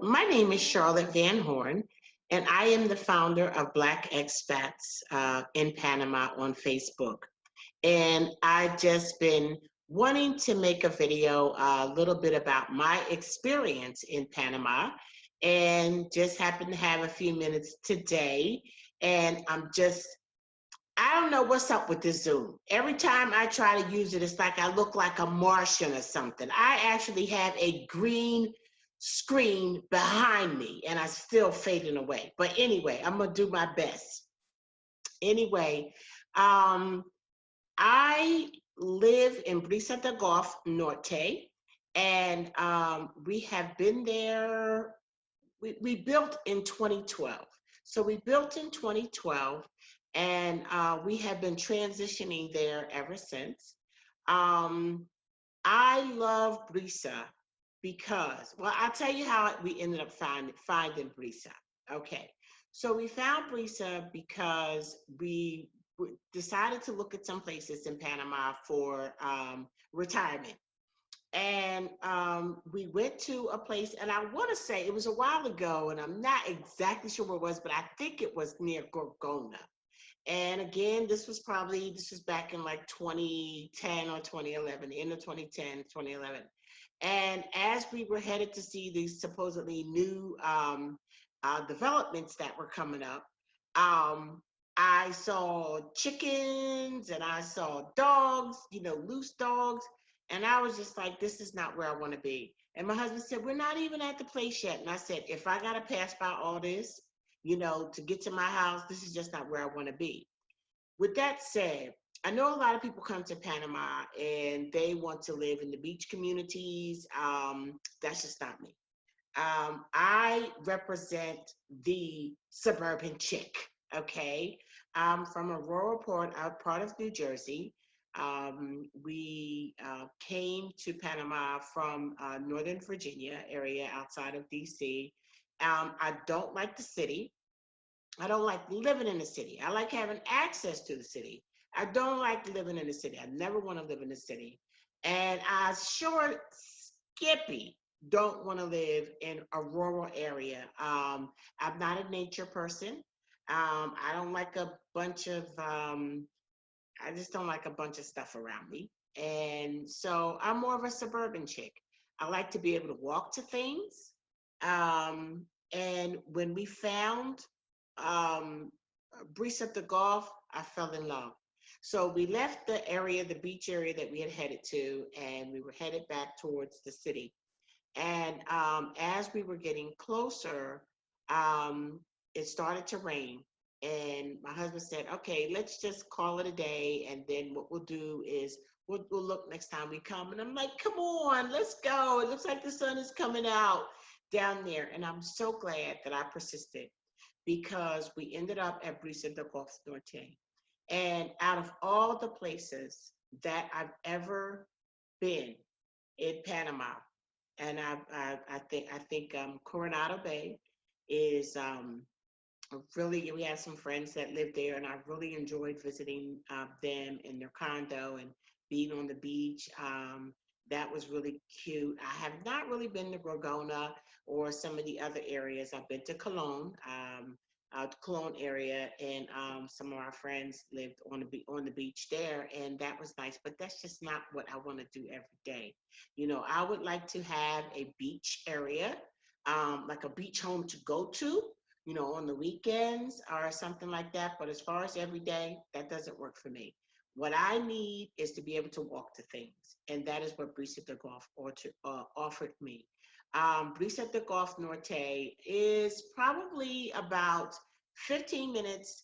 My name is Charlotte Van Horn, and I am the founder of Black Expats in Panama on Facebook. And I've just been wanting to make a video a little bit about my experience in Panama, and just happen to have a few minutes today. And I don't know what's up with this Zoom. Every time I try to use it, it's like I look like a Martian or something. I actually have a green screen behind me and I still fading away. But anyway, I'm gonna do my best. Anyway, um, I live in Brisas Del Golf, Norte, and we have been there. We built in 2012. So we built in 2012, and we have been transitioning there ever since. Um, I love Brisa because, well, I'll tell you how we ended up finding Brisa. Okay, so we found Brisa because we decided to look at some places in Panama for retirement. And we went to a place, and I want to say it was a while ago, and I'm not exactly sure where it was, but I think it was near Gorgona. And again, this was back in like 2010 or 2011, the end of 2010, 2011. And as we were headed to see these supposedly new developments that were coming up, I saw chickens and I saw dogs, loose dogs. And I was just like, this is not where I want to be. And my husband said, we're not even at the place yet. And I said, if I got to pass by all this, to get to my house, this is just not where I want to be. With that said, I know a lot of people come to Panama and they want to live in the beach communities. That's just not me. I represent the Suburban Chick, okay? I'm from a rural part of New Jersey. We came to Panama from Northern Virginia area outside of DC. I don't like the city. I don't like living in the city. I like having access to the city. I don't like living in the city. I never want to live in the city. And I sure skippy don't want to live in a rural area. I'm not a nature person. I don't like a bunch of, I just don't like a bunch of stuff around me. And so I'm more of a suburban chick. I like to be able to walk to things. And when we found um, Brisas Del Golf, I fell in love. So we left the area, the beach area that we had headed to, and we were headed back towards the city. And as we were getting closer, um, it started to rain. And my husband said, okay, let's just call it a day. And then what we'll do is we'll look next time we come. And I'm like, come on, let's go. It looks like the sun is coming out down there. And I'm so glad that I persisted because we ended up at Brisas Del Golf Norte. And out of all the places that I've ever been in Panama, and I think Coronado Bay is really, we have some friends that live there, and I really enjoyed visiting them in their condo and being on the beach. That was really cute. I have not really been to Gorgona or some of the other areas. I've been to Cologne, the Cologne area, and some of our friends lived on the beach there, and that was nice. But that's just not what I want to do every day. I would like to have a beach area, like a beach home to go to, on the weekends or something like that. But as far as every day, that doesn't work for me. What I need is to be able to walk to things, and that is what Brisas Del Golf offered me. Brisas Del Golf Norte is probably about 15 minutes,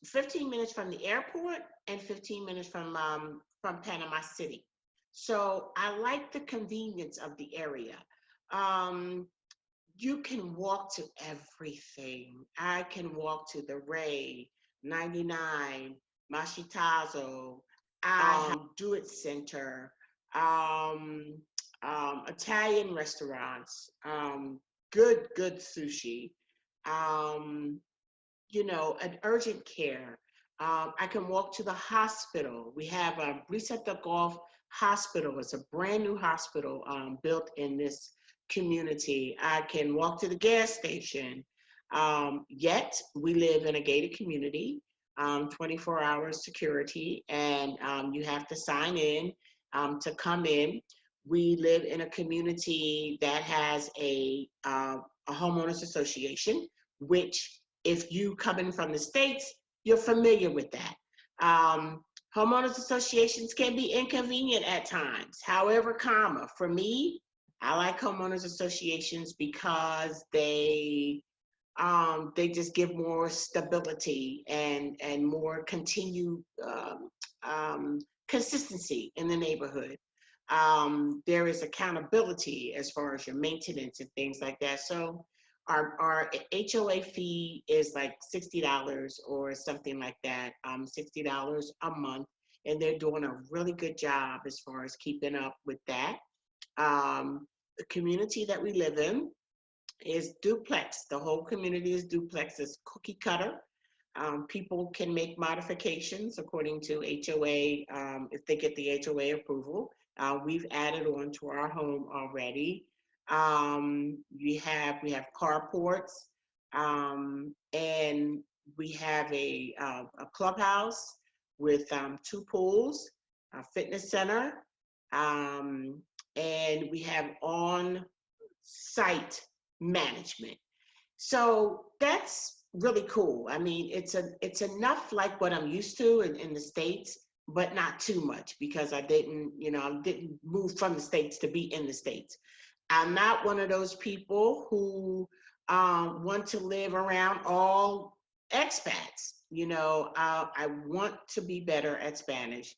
15 minutes from the airport and 15 minutes from Panama City. So I like the convenience of the area. Um, you can walk to everything. I can walk to the Ray, 99, Mashitazo, Do It Center, um, Italian restaurants, good sushi, um, an urgent care. I can walk to the hospital. We have a Brisas Del Golf Hospital. It's a brand new hospital built in this community. I can walk to the gas station. Yet we live in a gated community, 24 hours security, and you have to sign in to come in. We live in a community that has a homeowners association, which if you come in from the States, you're familiar with that. Homeowners associations can be inconvenient at times. However, for me, I like homeowners associations because they just give more stability and more continued consistency in the neighborhood. There is accountability as far as your maintenance and things like that. So our HOA fee is like $60 or something like that, $60 a month. And they're doing a really good job as far as keeping up with that. The community that we live in is duplex. The whole community is duplex. It's cookie cutter. People can make modifications according to HOA if they get the HOA approval. We've added on to our home already. We have carports, and we have a clubhouse with 2 pools, a fitness center, and we have on-site management. So that's really cool. I mean, it's enough like what I'm used to in the States, but not too much because I didn't move from the States to be in the States. I'm not one of those people who want to live around all expats. I want to be better at Spanish.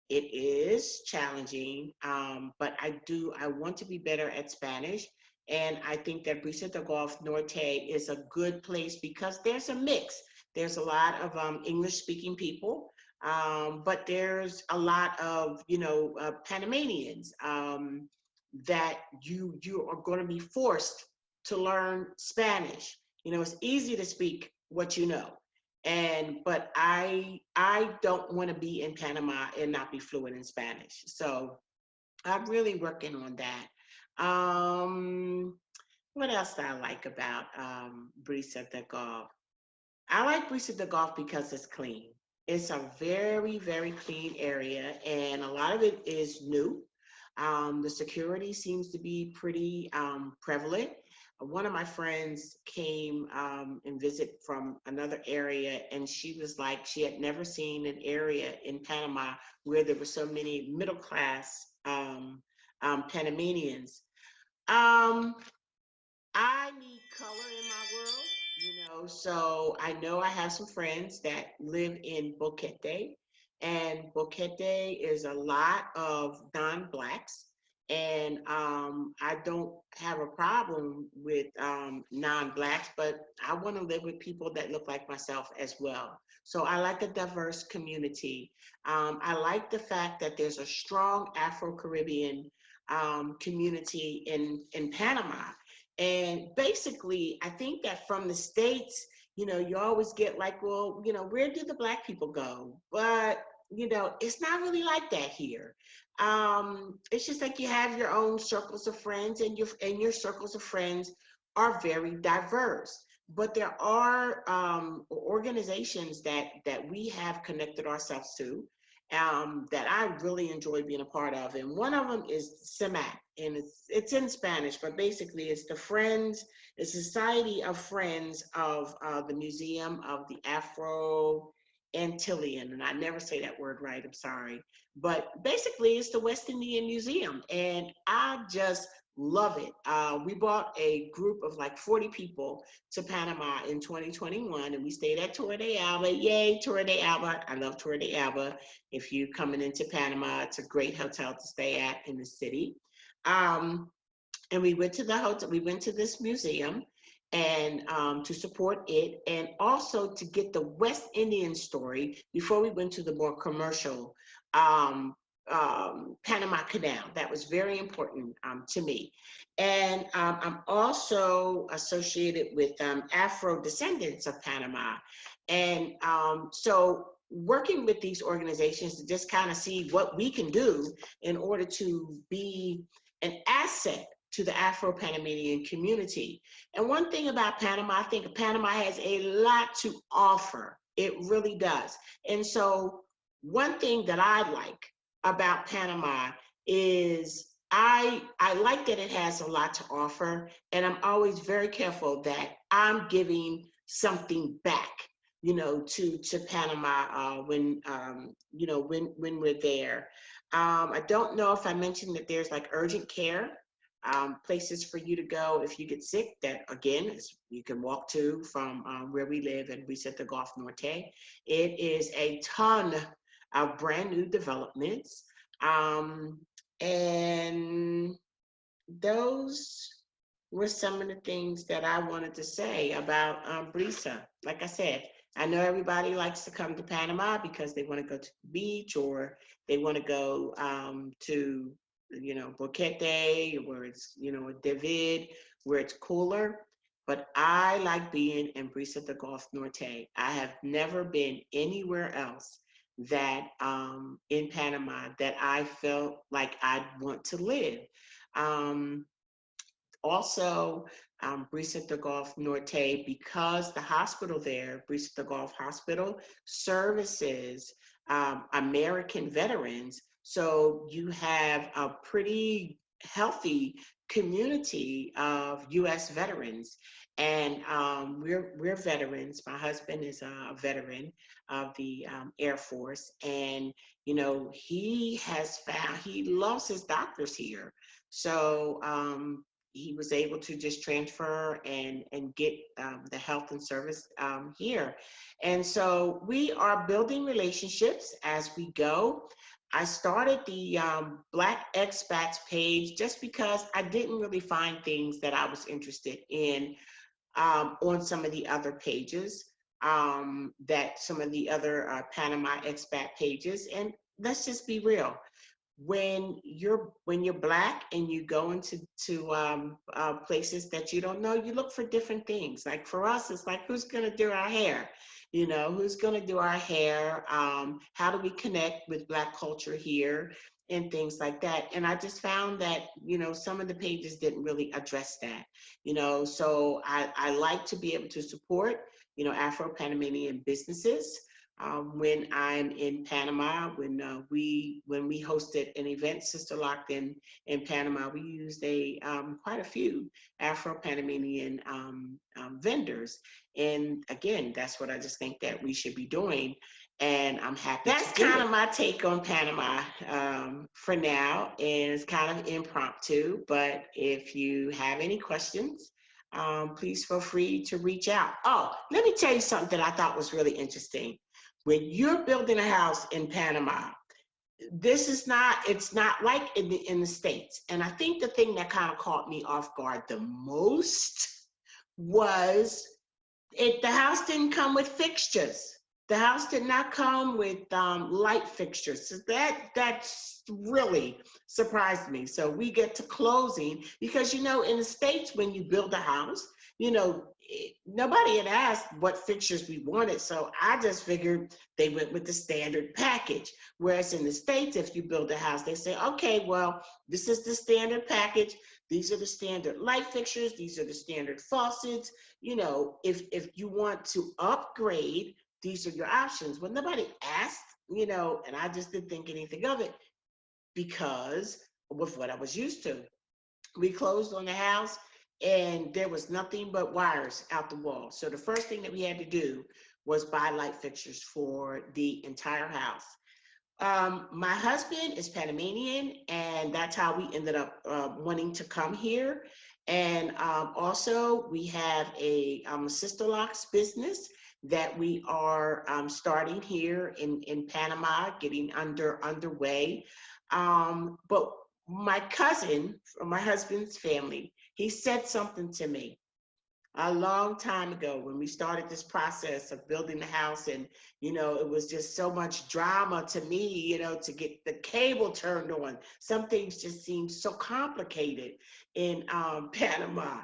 It is challenging, but I want to be better at Spanish. And I think that Brisas Del Golf Norte is a good place because there's a mix. There's a lot of English-speaking people, but there's a lot of, Panamanians that you are going to be forced to learn Spanish. It's easy to speak what you know. But I don't want to be in Panama and not be fluent in Spanish. So I'm really working on that. What else do I like about Brisas Del Golf? I like Brisas Del Golf because it's clean. It's a very, very clean area, and a lot of it is new. The security seems to be pretty prevalent. One of my friends came and visit from another area, and she was like, she had never seen an area in Panama where there were so many middle-class Panamanians. I need color in my world, so I know I have some friends that live in Boquete, and Boquete is a lot of non-blacks, and I don't have a problem with non-blacks, but I want to live with people that look like myself as well. So I like a diverse community. I like the fact that there's a strong Afro-Caribbean community in Panama. And basically, I think that from the States, you always get like, well, where do the Black people go? But, it's not really like that here. It's just like you have your own circles of friends, and your circles of friends are very diverse. But there are organizations that we have connected ourselves to that I really enjoy being a part of. And one of them is SEMAC, and it's in Spanish, but basically it's the Society of Friends of the Museum of the Afro Antillian, and I never say that word right, I'm sorry. But basically it's the West Indian Museum, and I just love it. We brought a group of like 40 people to Panama in 2021, and we stayed at Torre de Alba. Yay, Torre de Alba. I love Torre de Alba. If you're coming into Panama, it's a great hotel to stay at in the city. And we went to the hotel, we went to this museum, and to support it, and also to get the West Indian story before we went to the more commercial Panama Canal. That was very important to me. And I'm also associated with Afro descendants of Panama. And so working with these organizations to just kind of see what we can do in order to be an asset to the Afro-Panamanian community. And one thing about Panama, I think Panama has a lot to offer. It really does. And so one thing that I like about Panama is I like that it has a lot to offer, and I'm always very careful that I'm giving something back, to Panama when we're there. I don't know if I mentioned that there's like urgent care places for you to go if you get sick. That again is you can walk to from where we live at Brisas Del Golf Norte. It is a ton of brand new developments. And those were some of the things that I wanted to say about Brisa. Like I said, I know everybody likes to come to Panama because they want to go to the beach or they want to go to, Boquete, where it's, David, where it's cooler. But I like being in Brisa de Golf Norte. I have never been anywhere else that in Panama that I felt like I'd want to live. Also, Brisas Del Golf Norte, because the hospital there, Brisas Del Golf Hospital, services American veterans. So you have a pretty healthy community of U.S. veterans. And we're veterans. My husband is a veteran of the Air Force. And, he loves his doctors here. So he was able to just transfer and get the health and service here. And so we are building relationships as we go. I started the Black Expats page just because I didn't really find things that I was interested in on some of the other pages, that some of the other Panama expat pages. And let's just be real. When you're Black and you go into places that you don't know, you look for different things. Like for us, it's like, who's going to do our hair? Who's going to do our hair? How do we connect with Black culture here and things like that? And I just found that, some of the pages didn't really address that, so I like to be able to support, Afro-Panamanian businesses. When I'm in Panama, when we hosted an event, Sister Locked in Panama, we used quite a few Afro-Panamanian vendors. And again, that's what I just think that we should be doing. And I'm happy. That's kind of my take on Panama for now. And it's kind of impromptu, but if you have any questions, please feel free to reach out. Oh, let me tell you something that I thought was really interesting. When you're building a house in Panama, it's not like in the States. And I think the thing that kind of caught me off guard the most was the house didn't come with fixtures. The house did not come with light fixtures. So that's really surprised me. So we get to closing because, in the States, when you build a house, nobody had asked what fixtures we wanted. So I just figured they went with the standard package. Whereas in the States, if you build a house, they say, okay, well, this is the standard package. These are the standard light fixtures. These are the standard faucets. If you want to upgrade, these are your options. Well, nobody asked, and I just didn't think anything of it because with what I was used to. We closed on the house and there was nothing but wires out the wall. So the first thing that we had to do was buy light fixtures for the entire house. My husband is Panamanian, and that's how we ended up wanting to come here. And also we have a Sister Locks business that we are starting here in Panama, getting underway. But my cousin from my husband's family, he said something to me a long time ago when we started this process of building the house. And, it was just so much drama to me, to get the cable turned on. Some things just seemed so complicated in Panama.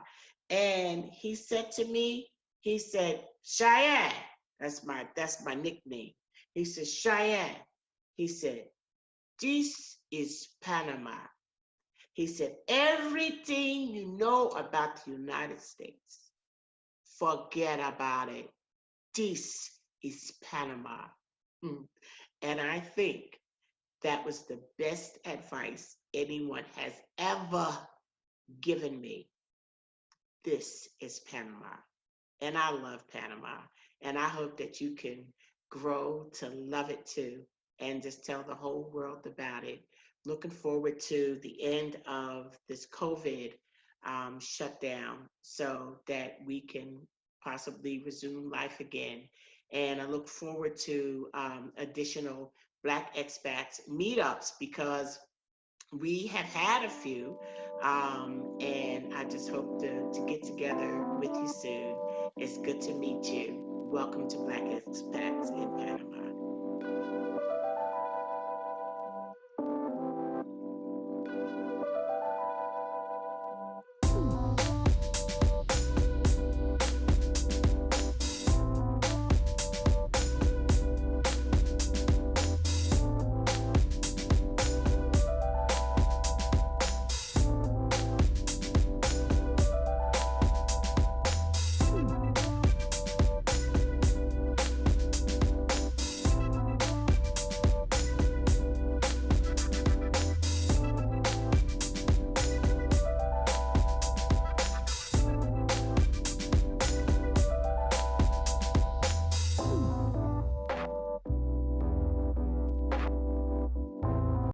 And he said to me, he said, Cheyenne, that's my nickname. He said, Cheyenne, he said, this is Panama. He said, everything you know about the United States, forget about it. This is Panama. Hmm. And I think that was the best advice anyone has ever given me. This is Panama. And I love Panama. And I hope that you can grow to love it too and just tell the whole world about it. Looking forward to the end of this COVID shutdown so that we can possibly resume life again. And I look forward to additional Black expats meetups because we have had a few, and I just hope to get together with you soon. It's good to meet you. Welcome to Black Expats in Panama.